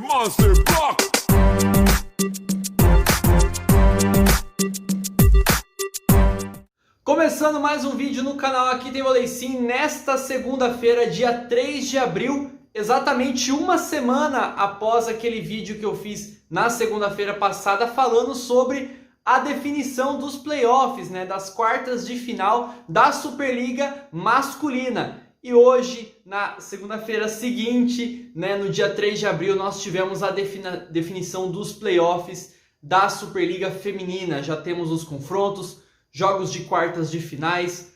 Monster Block. Começando mais um vídeo no canal Aqui Tem Vôlei Sim, nesta segunda-feira, dia 3 de abril, exatamente uma semana após aquele vídeo que eu fiz na segunda-feira passada falando sobre a definição dos playoffs, das quartas de final da Superliga masculina. E hoje, na segunda-feira seguinte, no dia 3 de abril, nós tivemos a definição dos playoffs da Superliga feminina. Já temos os confrontos, jogos de quartas de finais,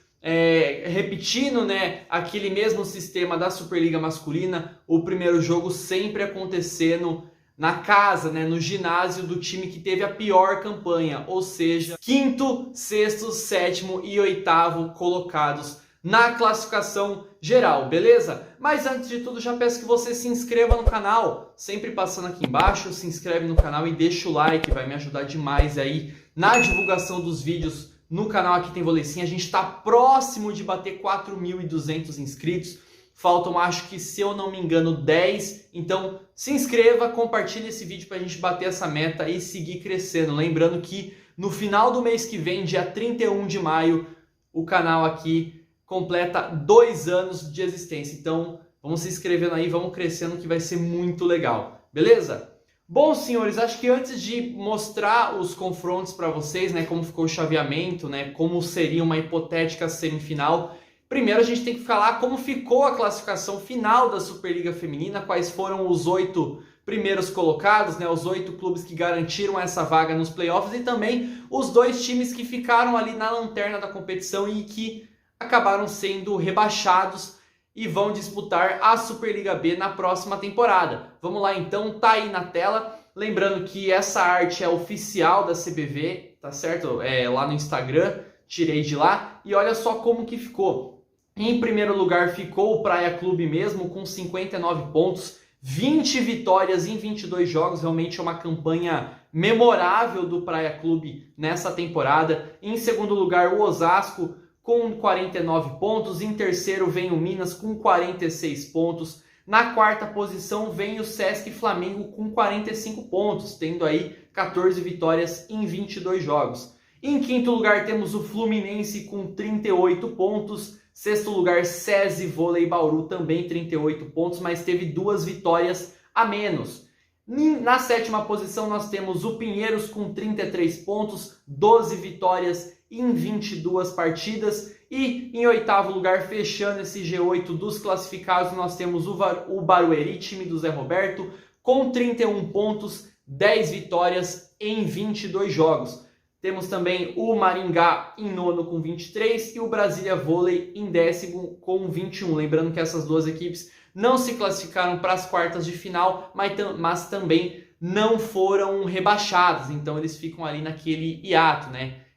repetindo aquele mesmo sistema da Superliga masculina, o primeiro jogo sempre acontecendo na casa, no ginásio do time que teve a pior campanha, ou seja, quinto, sexto, sétimo e oitavo colocados na classificação geral, beleza? Mas antes de tudo, já peço que você se inscreva no canal, sempre passando aqui embaixo, se inscreve no canal e deixa o like, vai me ajudar demais aí na divulgação dos vídeos no canal Aqui Tem Vôlei Sim. A gente está próximo de bater 4.200 inscritos. Faltam, acho que, se eu não me engano, 10. Então, se inscreva, compartilhe esse vídeo para a gente bater essa meta e seguir crescendo. Lembrando que no final do mês que vem, dia 31 de maio, o canal aqui completa 2 anos de existência. Então, vamos se inscrevendo aí, vamos crescendo, que vai ser muito legal. Beleza? Bom, senhores, acho que antes de mostrar os confrontos para vocês, como ficou o chaveamento, como seria uma hipotética semifinal, primeiro a gente tem que falar como ficou a classificação final da Superliga Feminina, quais foram os 8 primeiros colocados, os 8 clubes que garantiram essa vaga nos playoffs e também os 2 times que ficaram ali na lanterna da competição e que acabaram sendo rebaixados e vão disputar a Superliga B na próxima temporada. Vamos lá então, tá aí na tela. Lembrando que essa arte é oficial da CBV, tá certo? Lá no Instagram, tirei de lá. E olha só como que ficou. Em primeiro lugar ficou o Praia Clube mesmo, com 59 pontos, 20 vitórias em 22 jogos. Realmente é uma campanha memorável do Praia Clube nessa temporada. Em segundo lugar, o Osasco, com 49 pontos. Em terceiro vem o Minas com 46 pontos. Na quarta posição vem o Sesc Flamengo com 45 pontos, tendo aí 14 vitórias em 22 jogos. Em quinto lugar temos o Fluminense com 38 pontos. Sexto lugar, SESI Vôlei Bauru, também 38 pontos, mas teve 2 vitórias a menos. Na sétima posição nós temos o Pinheiros com 33 pontos, 12 vitórias em 22 partidas. E em oitavo lugar, fechando esse G8 dos classificados, nós temos o Barueri, time do Zé Roberto, com 31 pontos, 10 vitórias em 22 jogos. Temos também o Maringá em nono com 23 e o Brasília Vôlei em décimo com 21. Lembrando que essas duas equipes não se classificaram para as quartas de final, mas também não foram rebaixadas. Então eles ficam ali naquele hiato,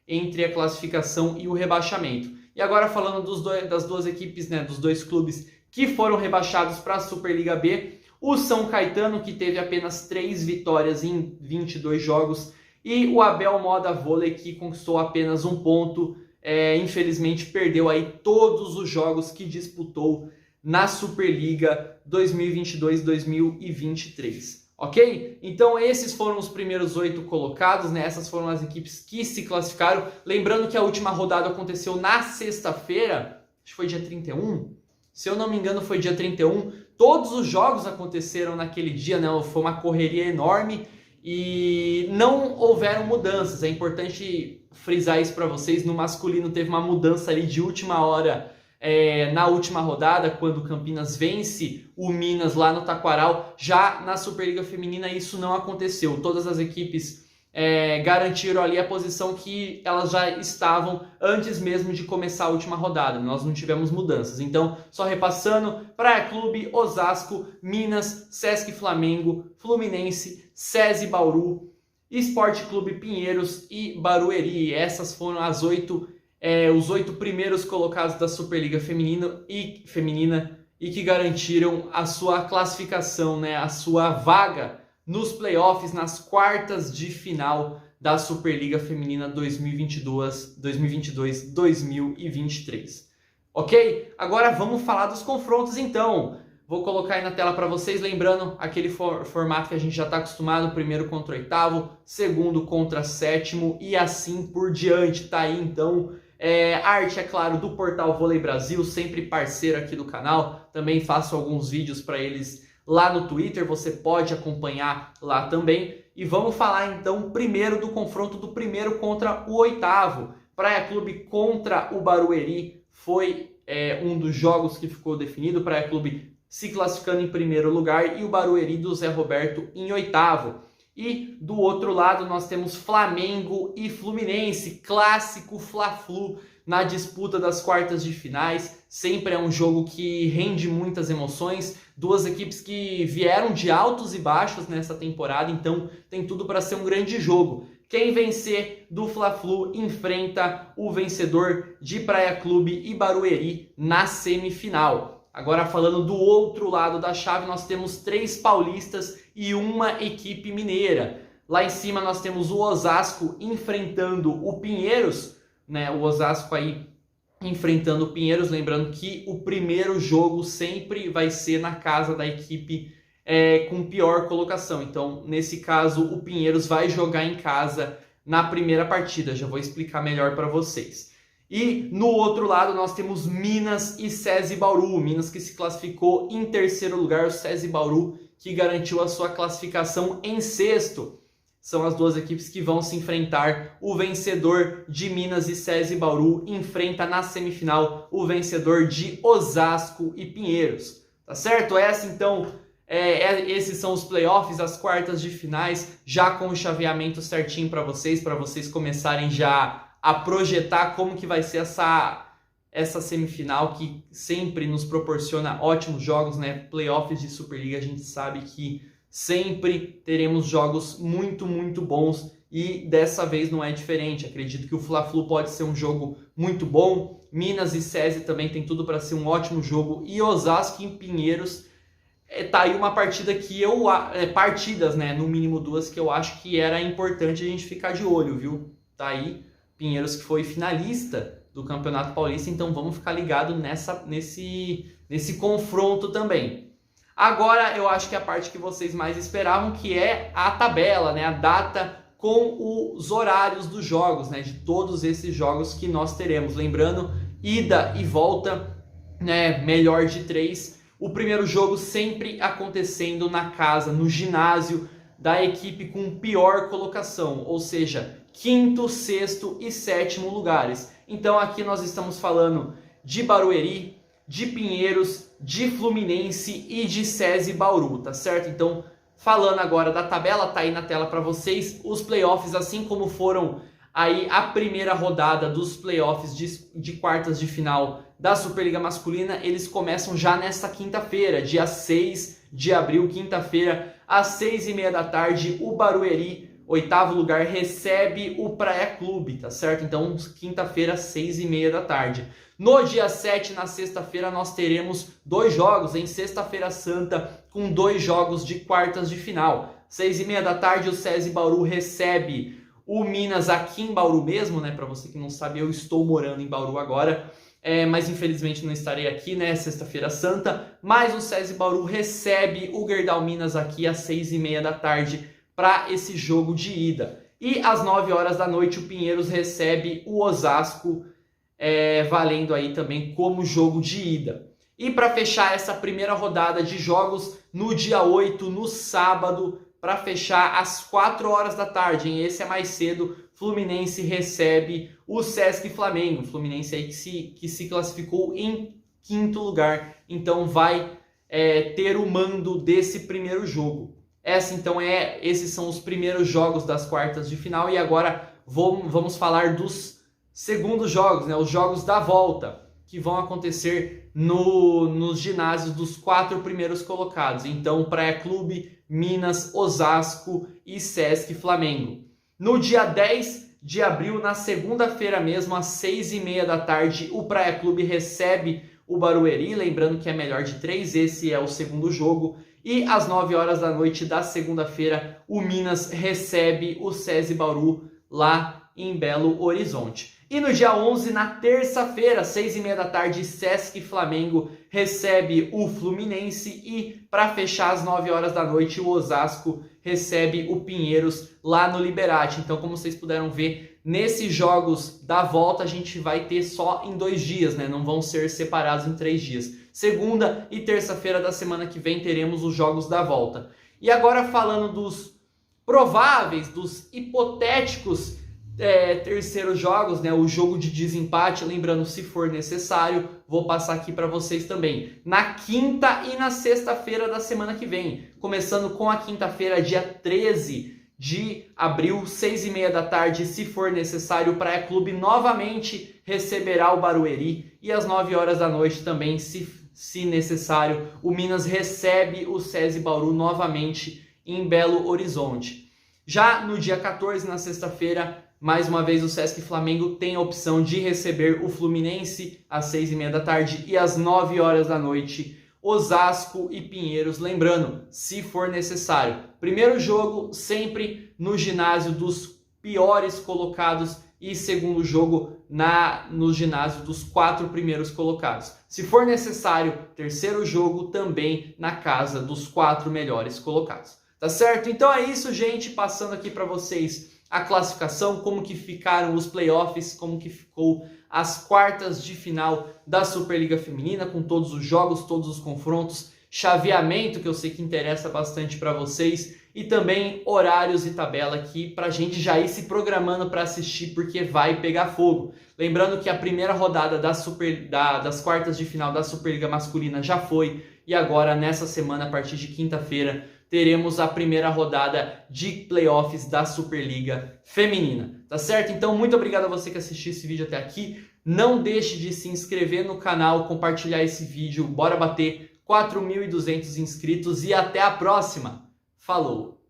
entre a classificação e o rebaixamento. E agora falando das duas equipes, dos 2 clubes que foram rebaixados para a Superliga B, o São Caetano, que teve apenas 3 vitórias em 22 jogos, e o Abel Moda Vôlei, que conquistou apenas 1 ponto, infelizmente perdeu aí todos os jogos que disputou na Superliga 2022-2023. Ok? Então esses foram os primeiros 8 colocados, essas foram as equipes que se classificaram. Lembrando que a última rodada aconteceu na sexta-feira, acho que foi dia 31, se eu não me engano foi dia 31. Todos os jogos aconteceram naquele dia, foi uma correria enorme e não houveram mudanças. É importante frisar isso para vocês. No masculino teve uma mudança ali de última hora, na última rodada, quando o Campinas vence o Minas lá no Taquaral. Já na Superliga Feminina isso não aconteceu. Todas as equipes garantiram ali a posição que elas já estavam antes mesmo de começar a última rodada. Nós não tivemos mudanças. Então, só repassando: Praia Clube, Osasco, Minas, Sesc Flamengo, Fluminense, SESI Bauru, Esporte Clube Pinheiros e Barueri. Essas foram os 8 primeiros colocados da Superliga Feminina e que garantiram a sua classificação, a sua vaga nos playoffs, nas quartas de final da Superliga Feminina 2022-2023. Ok? Agora vamos falar dos confrontos então. Vou colocar aí na tela para vocês, lembrando aquele formato que a gente já está acostumado, primeiro contra oitavo, segundo contra sétimo e assim por diante, tá aí então. Arte, é claro, do portal Vôlei Brasil, sempre parceiro aqui do canal, também faço alguns vídeos para eles lá no Twitter, você pode acompanhar lá também. E vamos falar então primeiro do confronto do primeiro contra o oitavo. Praia Clube contra o Barueri foi um dos jogos que ficou definido. Praia Clube se classificando em primeiro lugar e o Barueri do Zé Roberto em oitavo. E do outro lado nós temos Flamengo e Fluminense, clássico Fla-Flu na disputa das quartas de finais. Sempre é um jogo que rende muitas emoções, duas equipes que vieram de altos e baixos nessa temporada, então tem tudo para ser um grande jogo. Quem vencer do Fla-Flu enfrenta o vencedor de Praia Clube e Barueri na semifinal. Agora falando do outro lado da chave, nós temos 3 paulistas e uma equipe mineira. Lá em cima nós temos o Osasco enfrentando o Pinheiros, né? O Osasco aí enfrentando o Pinheiros, lembrando que o primeiro jogo sempre vai ser na casa da equipe com pior colocação. Então, nesse caso, o Pinheiros vai jogar em casa na primeira partida. Já vou explicar melhor para vocês. E no outro lado nós temos Minas e SESI Bauru. Minas que se classificou em terceiro lugar, o SESI Bauru que garantiu a sua classificação em sexto. São as duas equipes que vão se enfrentar. O vencedor de Minas e SESI Bauru enfrenta na semifinal o vencedor de Osasco e Pinheiros. Tá certo? Esses são os playoffs, as quartas de finais, já com o chaveamento certinho para vocês começarem já a projetar como que vai ser essa semifinal que sempre nos proporciona ótimos jogos, né? Playoffs de Superliga, a gente sabe que sempre teremos jogos muito, muito bons e dessa vez não é diferente. Acredito que o Fla-Flu pode ser um jogo muito bom. Minas e SESI também tem tudo para ser um ótimo jogo e Osasco e Pinheiros tá aí uma partida que partidas, né? No mínimo 2 que eu acho que era importante a gente ficar de olho, viu? Tá aí Pinheiros que foi finalista do Campeonato Paulista, então vamos ficar ligado nesse confronto também. Agora eu acho que a parte que vocês mais esperavam, que é a tabela, né? A data com os horários dos jogos, né? De todos esses jogos que nós teremos. Lembrando, ida e volta, né? Melhor de 3. O primeiro jogo sempre acontecendo na casa, no ginásio da equipe com pior colocação, ou seja, 5º, 6º e 7º lugares. Então aqui nós estamos falando de Barueri, de Pinheiros, de Fluminense e de SESI Bauru, tá certo? Então, falando agora da tabela, tá aí na tela para vocês os playoffs, assim como foram aí a primeira rodada dos playoffs de quartas de final da Superliga Masculina, eles começam já nesta quinta-feira, dia 6 de abril, quinta-feira, às 6h30 da tarde, o Barueri, 8º lugar, recebe o Praia Clube, tá certo? Então, quinta-feira, 6h30 da tarde. No dia 7, na sexta-feira, nós teremos 2 jogos, em Sexta-feira Santa, com 2 jogos de quartas de final. 6h30 da tarde, o SESI Bauru recebe o Minas aqui em Bauru mesmo, né? Para você que não sabe, eu estou morando em Bauru agora, mas infelizmente não estarei aqui, né? Sexta-feira Santa. Mas o SESI Bauru recebe o Gerdau Minas aqui às 6h30 da tarde para esse jogo de ida. E às 9 horas da noite, o Pinheiros recebe o Osasco, valendo aí também como jogo de ida. E para fechar essa primeira rodada de jogos, no dia 8, no sábado, para fechar às 4 horas da tarde, hein? Esse é mais cedo, Fluminense recebe o Sesc Flamengo. Fluminense aí que se classificou em 5º lugar, então vai ter o mando desse primeiro jogo. Esses são os primeiros jogos das quartas de final e agora vamos falar dos segundos jogos, né? Os jogos da volta, que vão acontecer nos ginásios dos 4 primeiros colocados. Então, Praia Clube, Minas, Osasco e Sesc Flamengo. No dia 10 de abril, na segunda-feira mesmo, às 6h30 da tarde, o Praia Clube recebe o Barueri, lembrando que é melhor de 3, esse é o segundo jogo. E às 9 horas da noite da segunda-feira, o Minas recebe o SESI Bauru lá em Belo Horizonte. E no dia 11, na terça-feira, 6h30 da tarde, Sesc Flamengo recebe o Fluminense e para fechar às 9 horas da noite, o Osasco recebe o Pinheiros lá no Liberate. Então, como vocês puderam ver, nesses jogos da volta a gente vai ter só em 2 dias, né? Não vão ser separados em 3 dias. Segunda e terça-feira da semana que vem teremos os jogos da volta. E agora falando dos prováveis, dos hipotéticos terceiros jogos, né? O jogo de desempate, lembrando, se for necessário, vou passar aqui para vocês também. Na quinta e na sexta-feira da semana que vem, começando com a quinta-feira, dia 13 de abril, 6h30 da tarde, se for necessário, o Praia Clube novamente receberá o Barueri e às 9 horas da noite também, se necessário, o Minas recebe o SESI Bauru novamente em Belo Horizonte. Já no dia 14, na sexta-feira, mais uma vez o Sesc Flamengo tem a opção de receber o Fluminense às 6h30 da tarde e às 9 horas da noite, Osasco e Pinheiros. Lembrando, se for necessário, primeiro jogo sempre no ginásio dos piores colocados e segundo jogo no ginásio dos 4 primeiros colocados. Se for necessário, terceiro jogo também na casa dos 4 melhores colocados. Tá certo? Então é isso, gente. Passando aqui para vocês a classificação, como que ficaram os playoffs, como que ficou as quartas de final da Superliga Feminina, com todos os jogos, todos os confrontos, chaveamento, que eu sei que interessa bastante para vocês, e também horários e tabela aqui para a gente já ir se programando para assistir, porque vai pegar fogo. Lembrando que a primeira rodada das quartas de final da Superliga Masculina já foi, e agora nessa semana, a partir de quinta-feira, teremos a primeira rodada de playoffs da Superliga Feminina, tá certo? Então, muito obrigado a você que assistiu esse vídeo até aqui. Não deixe de se inscrever no canal, compartilhar esse vídeo. Bora bater 4.200 inscritos e até a próxima. Falou!